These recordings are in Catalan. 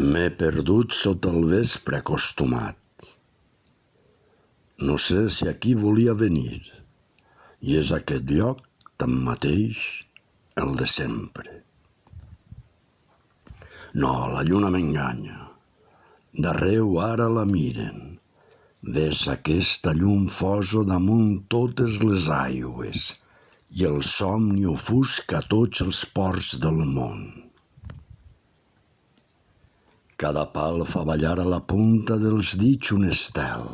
M'he perdut sota el vespre acostumat. No sé si aquí volia venir, i és aquest lloc, tanmateix, el de sempre. No, la lluna m'enganya. D'arreu ara la miren. Ves aquesta llum fosa damunt totes les aigües i el somni ofusca tots els ports del món. Cada pal fa ballar a la punta dels dits un estel.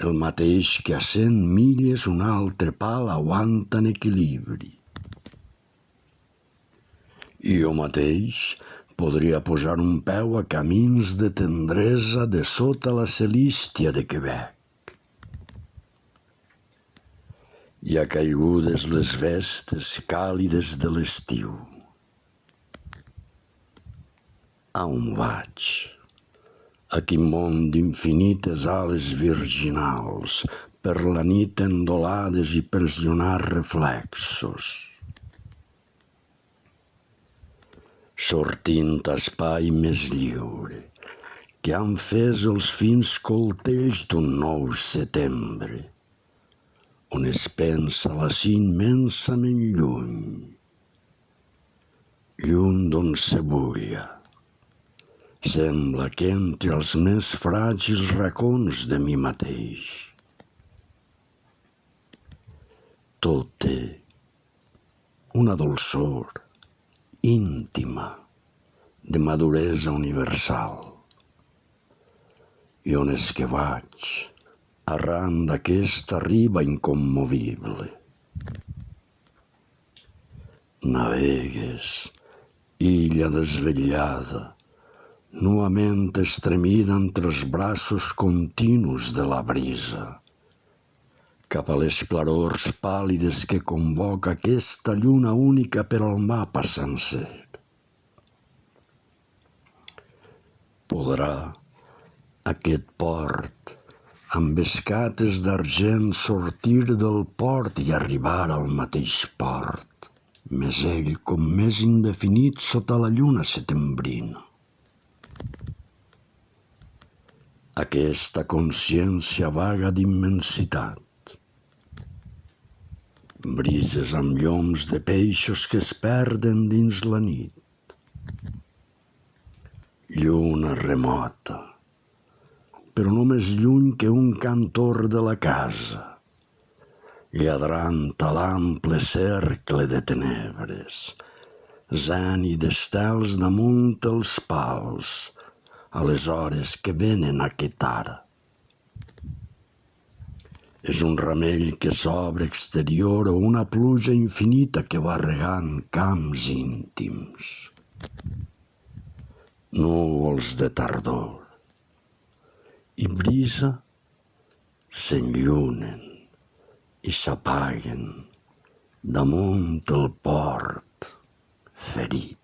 El mateix que a 100 milles un altre pal aguanta en equilibri. I jo mateix podria posar un peu a camins de tendresa de sota la celístia de Quebec. I ha caigudes les vestes càlides de l'estiu. A on vaig? A quin món d'infinites ales virginals, per la nit endolades i pels llunars reflexos. Sortint a espai més lliure, que han fes els fins coltells d'un nou setembre, on es pensa la si immensament lluny, lluny d'on se bulla. Sembla que entre els més fràgils racons de mi mateix. Tot té una dolçor íntima, de maduresa universal. I on és que vaig, arran d'aquesta riba incommovible? Navegues, illa desvetllada, nuament estremida entre els braços continus de la brisa, cap a les clarors pàl·lides que convoca aquesta lluna única per al mapa sencer. Podrà aquest port, amb escates d'argent, sortir del port i arribar al mateix port, més ell com més indefinit sota la lluna setembrina. Aquesta consciència vaga d'immensitat. Brises amb lloms de peixos que es perden dins la nit. Lluna remota, però no més lluny que un cantor de la casa, lladrant a l'ample cercle de tenebres, zani d'estels damunt els pals, a les hores que venen aquest ara. És un ramell que s'obre exterior o una pluja infinita que va regant camps íntims. Núvols de tardor i brisa s'enllunen i s'apaguen damunt el port ferit.